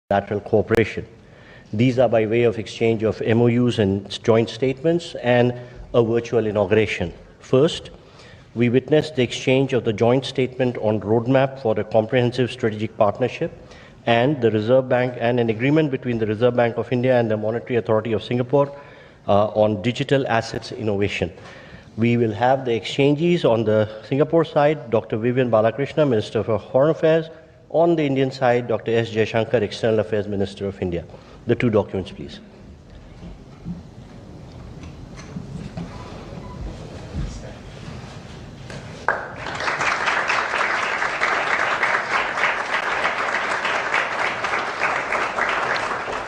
bilateral cooperation. These are by way of exchange of MoUs and joint statements and a virtual inauguration. First, we witnessed the exchange of the joint statement on roadmap for a comprehensive strategic partnership and the Reserve Bank and an agreement between the Reserve Bank of India and the Monetary Authority of Singapore on digital assets innovation. We will have the exchanges on the Singapore side, Dr. Vivian Balakrishna, Minister for Foreign Affairs. On the Indian side, Dr. S. Jaishankar, External Affairs Minister of India. The two documents, please.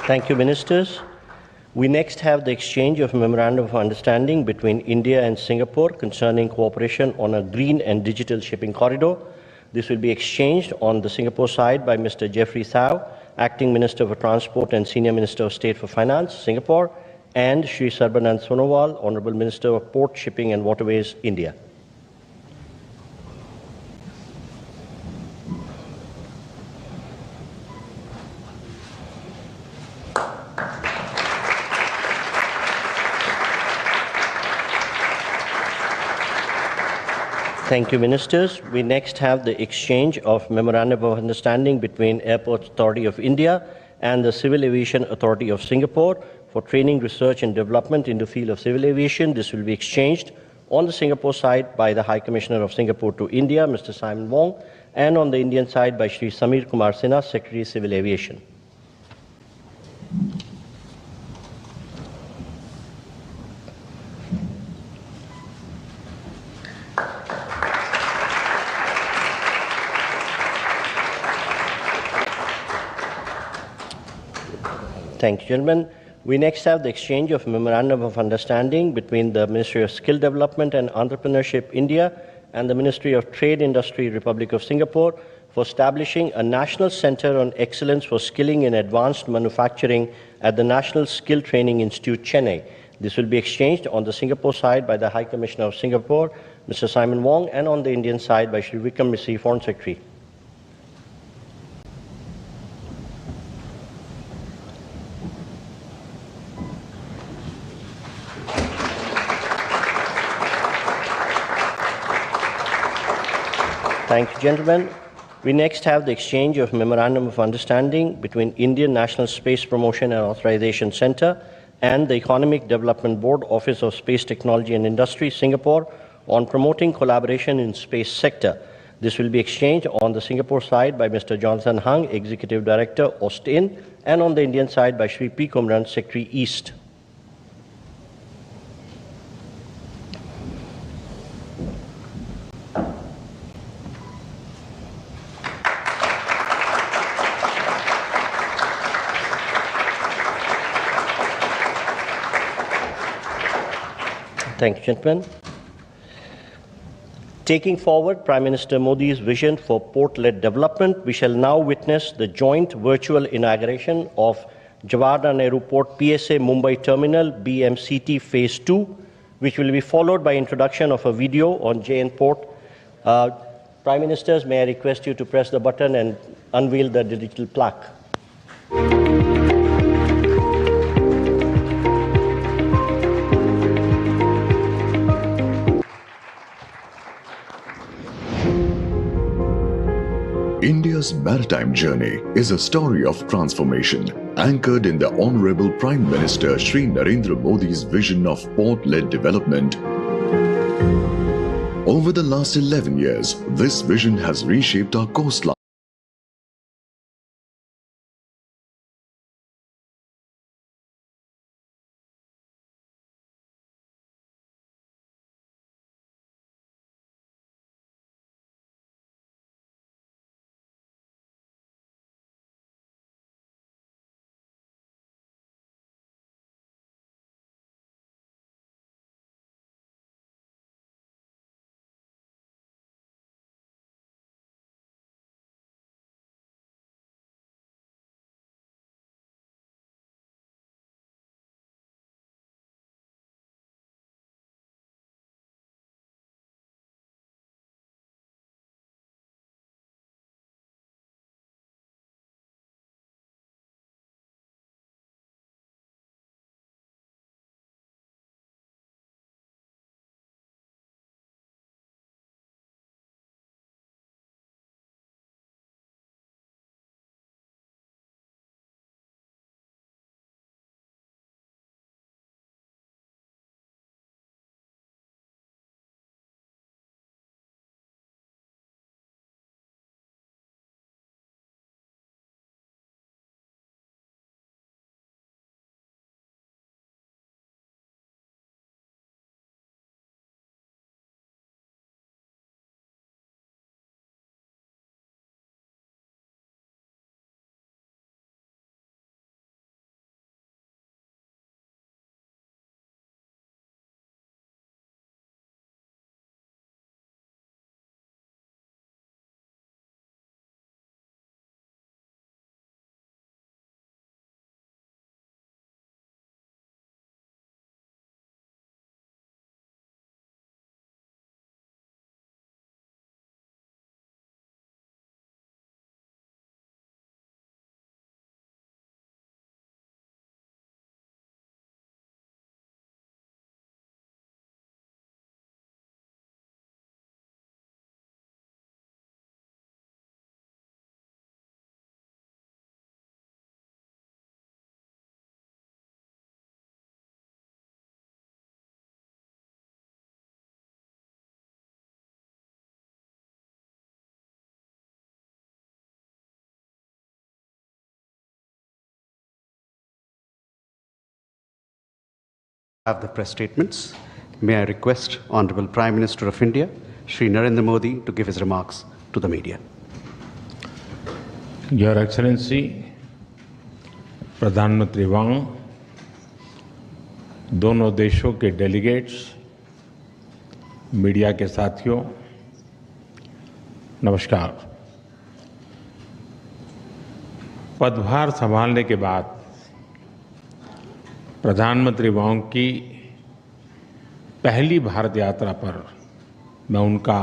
Thank you, Ministers. We next have the exchange of Memorandum of Understanding between India and Singapore concerning cooperation on a green and digital shipping corridor. This will be exchanged on the Singapore side by Mr. Jeffrey Thao, Acting Minister for Transport and Senior Minister of State for Finance, Singapore, and Shri Sarbanand Sonowal, Honorable Minister of Port, Shipping and Waterways, India. Thank you, Ministers. We next have the exchange of Memorandum of Understanding between Airports Authority of India and the Civil Aviation Authority of Singapore for training, research and development in the field of civil aviation. This will be exchanged on the Singapore side by the High Commissioner of Singapore to India, Mr. Simon Wong, and on the Indian side by Shri Samir Kumar Sinha, Secretary Civil Aviation. Thank you, gentlemen. We next have the exchange of Memorandum of Understanding between the Ministry of Skill Development and Entrepreneurship, India, and the Ministry of Trade Industry, Republic of Singapore, for establishing a National Center on Excellence for Skilling in Advanced Manufacturing at the National Skill Training Institute, Chennai. This will be exchanged on the Singapore side by the High Commissioner of Singapore, Mr. Simon Wong, and on the Indian side by Shri Vikram Misri, Foreign Secretary. Thank you, gentlemen. We next have the exchange of Memorandum of Understanding between Indian National Space Promotion and Authorization Center and the Economic Development Board, Office of Space Technology and Industry, Singapore, on promoting collaboration in space sector. This will be exchanged on the Singapore side by Mr. Jonathan Hung, Executive Director, Austin, and on the Indian side by Shri P. Kumran, Secretary, East. Thank you, gentlemen. Taking forward Prime Minister Modi's vision for port-led development, we shall now witness the joint virtual inauguration of Jawaharlal Nehru Port PSA Mumbai Terminal BMCT Phase 2, which will be followed by introduction of a video on JN Port. Prime Ministers, may I request you to press the button and unveil the digital plaque. India's maritime journey is a story of transformation, anchored in the Honorable Prime Minister Shri Narendra Modi's vision of port-led development. Over the last 11 years, this vision has reshaped our coastline. Have the press statements. May I request Honorable Prime Minister of India, Shri Narendra Modi, to give his remarks to the media. Your Excellency, प्रधानमंत्री वांग, दोनों देशों के delegates, media के साथियों, नमस्कार। पदभार संभालने के बाद प्रधानमंत्री वांग की पहली भारत यात्रा पर मैं उनका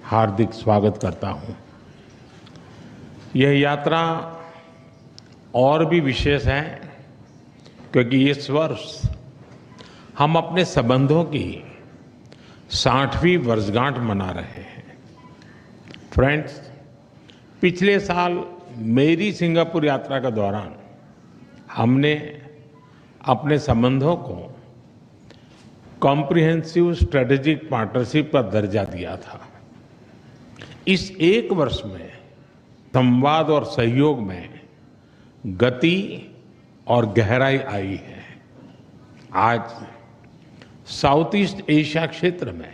हार्दिक स्वागत करता हूं। यह यात्रा और भी विशेष है क्योंकि इस वर्ष हम अपने संबंधों की 60वीं वर्षगांठ मना रहे हैं। फ्रेंड्स, पिछले साल मेरी सिंगापुर यात्रा के दौरान हमने अपने संबंधों को कॉम्प्रिहेंसिव स्ट्रेटेजिक पार्टनरशिप का दर्जा दिया था। इस एक वर्ष में संवाद और सहयोग में गति और गहराई आई है। आज साउथ ईस्ट एशिया क्षेत्र में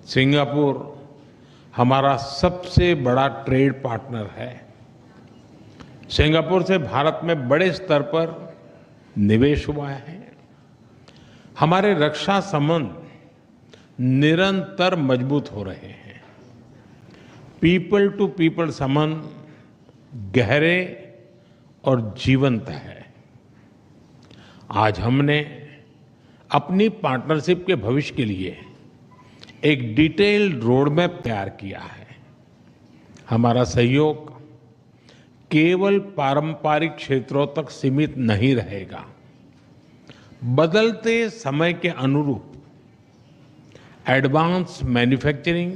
सिंगापुर हमारा सबसे बड़ा ट्रेड पार्टनर है। सिंगापुर से भारत में बड़े स्तर पर निवेश हुआ है। हमारे रक्षा संबंध निरंतर मजबूत हो रहे हैं। पीपल टू पीपल संबंध गहरे और जीवंत है। आज हमने अपनी पार्टनरशिप के भविष्य के लिए एक डिटेल्ड रोड मैप तैयार किया है। हमारा सहयोग केवल पारंपरिक क्षेत्रों तक सीमित नहीं रहेगा। बदलते समय के अनुरूप advance manufacturing,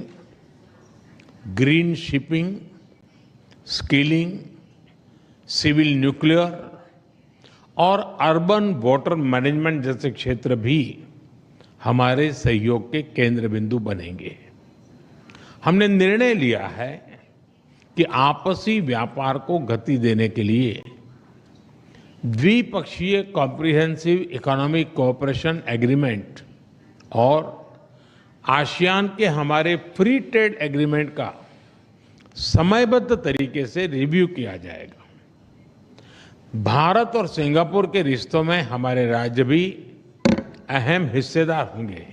green shipping, skilling, civil nuclear और अर्बन वाटर मैनेजमेंट जैसे क्षेत्र भी हमारे सहयोग के केंद्र बिंदु बनेंगे। हमने निर्णय लिया है कि आपसी व्यापार को गति देने के लिए द्विपक्षीय कॉम्प्रिहेंसिव इकोनॉमिक कोऑपरेशन एग्रीमेंट और आसियान के हमारे फ्री ट्रेड एग्रीमेंट का समयबद्ध तरीके से रिव्यू किया जाएगा। भारत और सिंगापुर के रिश्तों में हमारे राज्य भी अहम हिस्सेदार होंगे।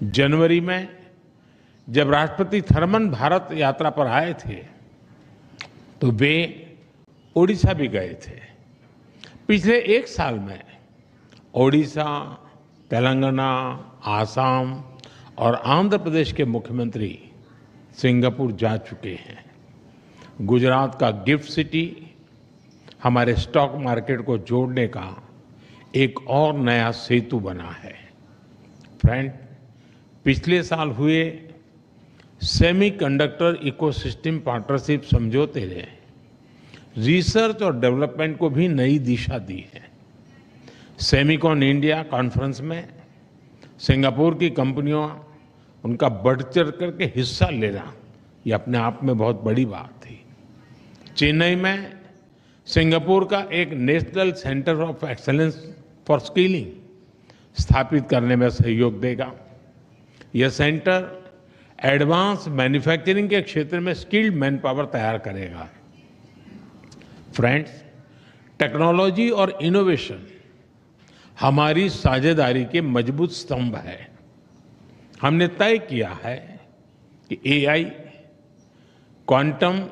जनवरी में जब राष्ट्रपति थर्मन भारत यात्रा पर आए थे तो वे ओडिशा भी गए थे। पिछले एक साल में ओडिशा, तेलंगाना, आसाम और आंध्र प्रदेश के मुख्यमंत्री सिंगापुर जा चुके हैं। गुजरात का गिफ्ट सिटी हमारे स्टॉक मार्केट को जोड़ने का एक और नया सेतु बना है। फ्रेंड, पिछले साल हुए सेमीकंडक्टर इकोसिस्टम पार्टनरशिप समझौते ने रिसर्च और डेवलपमेंट को भी नई दिशा दी है। सेमिकॉन इंडिया कॉन्फ्रेंस में सिंगापुर की कंपनियों उनका बढ़ चढ़ करके हिस्सा लेना ये अपने आप में बहुत बड़ी बात थी। चेन्नई में सिंगापुर का एक national centre of excellence for skilling स्थापित करने में सहयोग देगा। यह सेंटर एडवांस मैन्युफैक्चरिंग के क्षेत्र में स्किल्ड मैन पावर तैयार करेगा। फ्रेंड्स, टेक्नोलॉजी और इनोवेशन हमारी साझेदारी के मजबूत स्तंभ है। हमने तय किया है कि एआई, क्वांटम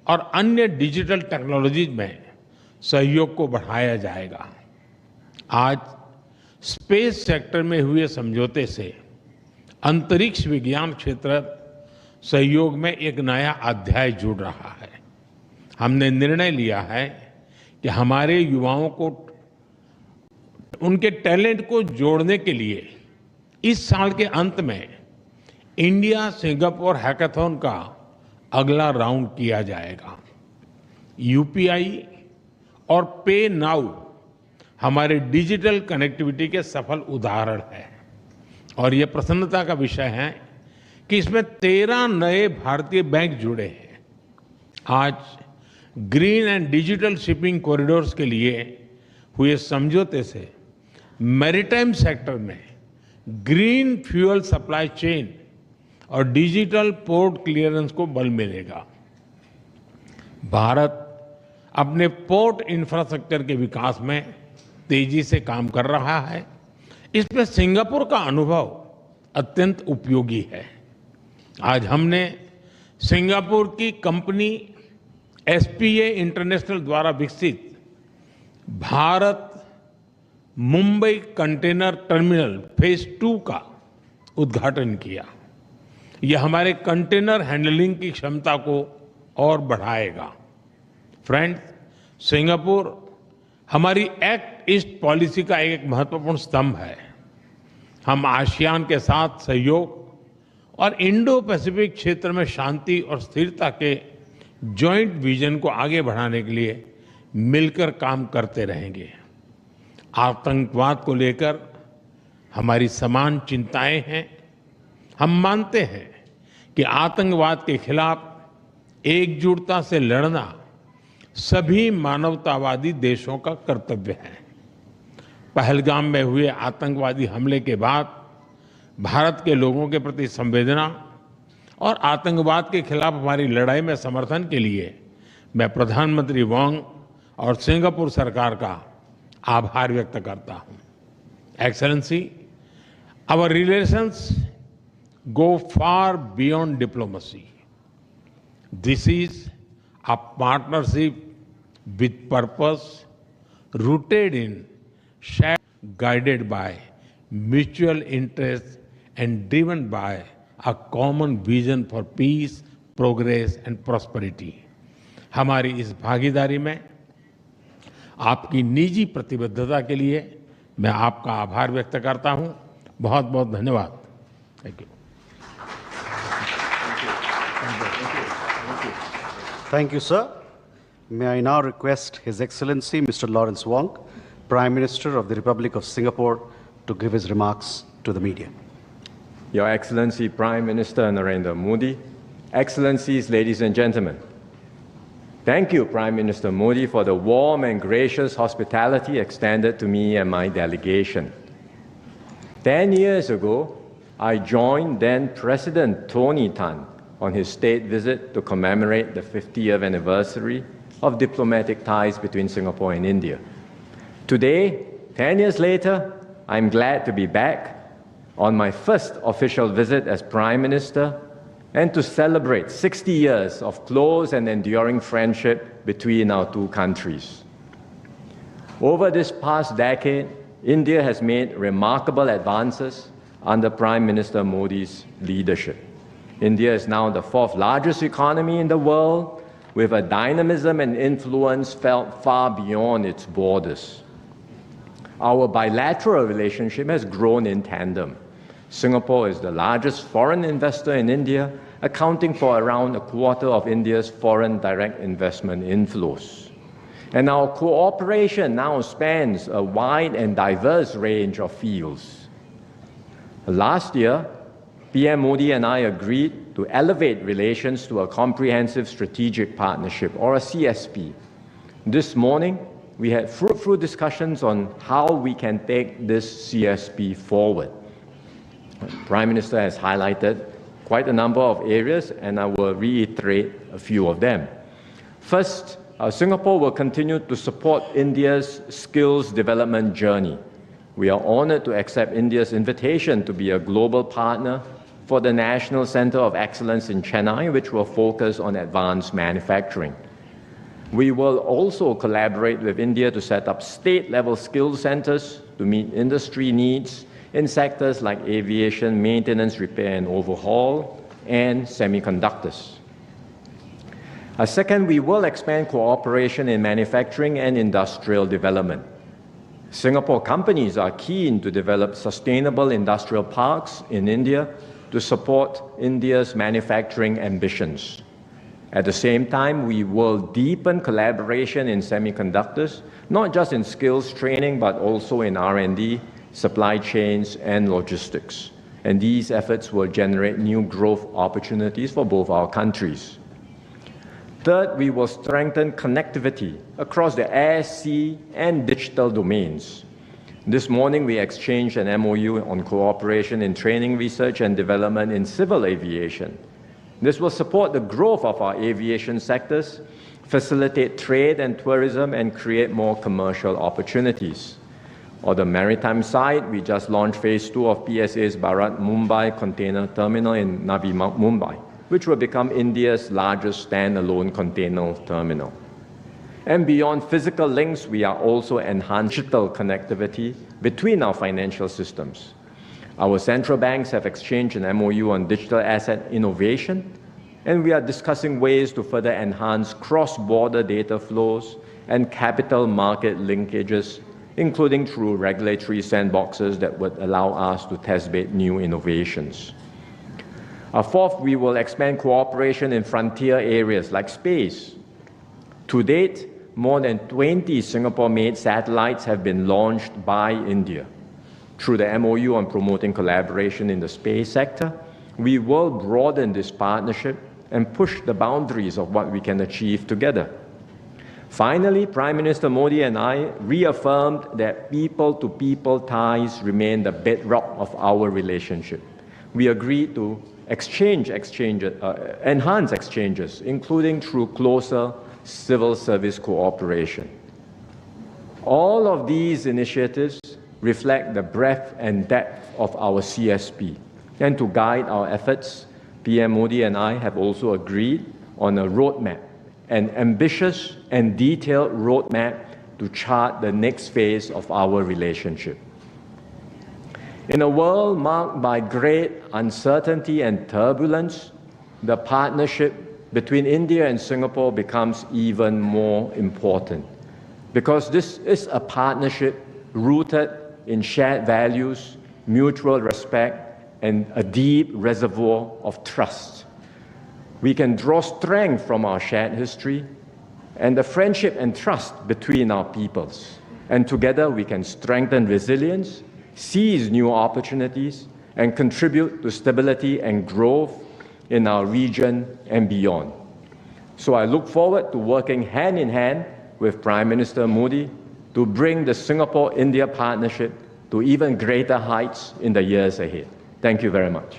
और अन्य डिजिटल टेक्नोलॉजीज में सहयोग को बढ़ाया जाएगा। आज स्पेस सेक्टर में हुए समझौते से अंतरिक्ष विज्ञान क्षेत्र सहयोग में एक नया अध्याय जुड़ रहा है। हमने निर्णय लिया है कि हमारे युवाओं को उनके टैलेंट को जोड़ने के लिए इस साल के अंत में इंडिया सिंगापुर हैकाथॉन का अगला राउंड किया जाएगा। यूपीआई और पे नाउ हमारे डिजिटल कनेक्टिविटी के सफल उदाहरण है और ये प्रसन्नता का विषय है कि इसमें 13 नए भारतीय बैंक जुड़े हैं। आज green and digital shipping corridors के लिए हुए समझौते से मैरीटाइम सेक्टर में ग्रीन फ्यूल सप्लाई चेन और डिजिटल पोर्ट क्लियरेंस को बल मिलेगा। भारत अपने पोर्ट इंफ्रास्ट्रक्चर के विकास में तेजी से काम कर रहा है। इसमें सिंगापुर का अनुभव अत्यंत उपयोगी है। आज हमने सिंगापुर की कंपनी एसपीए इंटरनेशनल द्वारा विकसित Bharat Mumbai container terminal phase 2 का उद्घाटन किया। यह हमारे कंटेनर हैंडलिंग की क्षमता को और बढ़ाएगा। फ्रेंड्स, सिंगापुर हमारी एक्ट ईस्ट पॉलिसी का एक महत्वपूर्ण स्तंभ है। हम आसियान के साथ सहयोग और इंडो पैसिफिक क्षेत्र में शांति और स्थिरता के जॉइंट विजन को आगे बढ़ाने के लिए मिलकर काम करते रहेंगे। आतंकवाद को लेकर हमारी समान चिंताएं हैं। हम मानते हैं कि आतंकवाद के खिलाफ एकजुटता से लड़ना सभी मानवतावादी देशों का कर्तव्य है। पहलगाम में हुए आतंकवादी हमले के बाद भारत के लोगों के प्रति संवेदना और आतंकवाद के खिलाफ हमारी लड़ाई में समर्थन के लिए मैं प्रधानमंत्री वांग और सिंगापुर सरकार का आभार व्यक्त करता हूं। Excellency, our relations go far beyond diplomacy. This is a partnership with purpose, rooted in shared, guided by mutual interest and driven by a common vision for peace, progress and prosperity. हमारी इस भागीदारी में आपकी निजी प्रतिबद्धता के लिए मैं आपका आभार व्यक्त करता हूं। बहुत बहुत धन्यवाद। Thank you. Thank you, sir. May I now request His Excellency Mr. Lawrence Wong, Prime Minister of the Republic of Singapore, to give his remarks to the media. Your Excellency Prime Minister Narendra Modi, Excellencies, ladies and gentlemen, thank you, Prime Minister Modi, for the warm and gracious hospitality extended to me and my delegation. 10 years ago, I joined then President Tony Tan on his state visit to commemorate the 50th anniversary of diplomatic ties between Singapore and India. Today, 10 years later, I'm glad to be back on my first official visit as Prime Minister and to celebrate 60 years of close and enduring friendship between our two countries. Over this past decade, India has made remarkable advances under Prime Minister Modi's leadership. India is now the 4th largest economy in the world, with a dynamism and influence felt far beyond its borders. Our bilateral relationship has grown in tandem. Singapore is the largest foreign investor in India, accounting for around a quarter of India's foreign direct investment inflows. And our cooperation now spans a wide and diverse range of fields. Last year, PM Modi and I agreed to elevate relations to a comprehensive strategic partnership, or a CSP. This morning, we had fruitful discussions on how we can take this CSP forward. The Prime Minister has highlighted quite a number of areas, and I will reiterate a few of them. First, Singapore will continue to support India's skills development journey. We are honored to accept India's invitation to be a global partner for the National Center of Excellence in Chennai, which will focus on advanced manufacturing. We will also collaborate with India to set up state-level skills centers to meet industry needs in sectors like aviation, maintenance, repair and overhaul, and semiconductors. Second, we will expand cooperation in manufacturing and industrial development. Singapore companies are keen to develop sustainable industrial parks in India to support India's manufacturing ambitions. At the same time, we will deepen collaboration in semiconductors, not just in skills training, but also in R&D, supply chains, and logistics. And these efforts will generate new growth opportunities for both our countries. Third, we will strengthen connectivity across the air, sea, and digital domains. This morning, we exchanged an MoU on cooperation in training, research, and development in civil aviation. This will support the growth of our aviation sectors, facilitate trade and tourism, and create more commercial opportunities. On the maritime side, we just launched Phase 2 of PSA's Bharat Mumbai Container Terminal in Navi Mumbai, which will become India's largest standalone container terminal. And beyond physical links, we are also enhancing digital connectivity between our financial systems. Our central banks have exchanged an MoU on digital asset innovation, and we are discussing ways to further enhance cross-border data flows and capital market linkages, including through regulatory sandboxes that would allow us to test bed new innovations. Fourth, we will expand cooperation in frontier areas like space. To date, more than 20 Singapore-made satellites have been launched by India. Through the MoU on promoting collaboration in the space sector, we will broaden this partnership and push the boundaries of what we can achieve together. Finally, Prime Minister Modi and I reaffirmed that people-to-people ties remain the bedrock of our relationship. We agreed to enhance exchanges, including through closer civil service cooperation. All of these initiatives reflect the breadth and depth of our CSP. And to guide our efforts, PM Modi and I have also agreed on a roadmap, an ambitious and detailed roadmap to chart the next phase of our relationship. In a world marked by great uncertainty and turbulence, the partnership between India and Singapore becomes even more important, because this is a partnership rooted in shared values, mutual respect, and a deep reservoir of trust. We can draw strength from our shared history and the friendship and trust between our peoples. And together we can strengthen resilience, seize new opportunities, and contribute to stability and growth in our region and beyond. So I look forward to working hand in hand with Prime Minister Modi to bring the Singapore-India partnership to even greater heights in the years ahead. Thank you very much.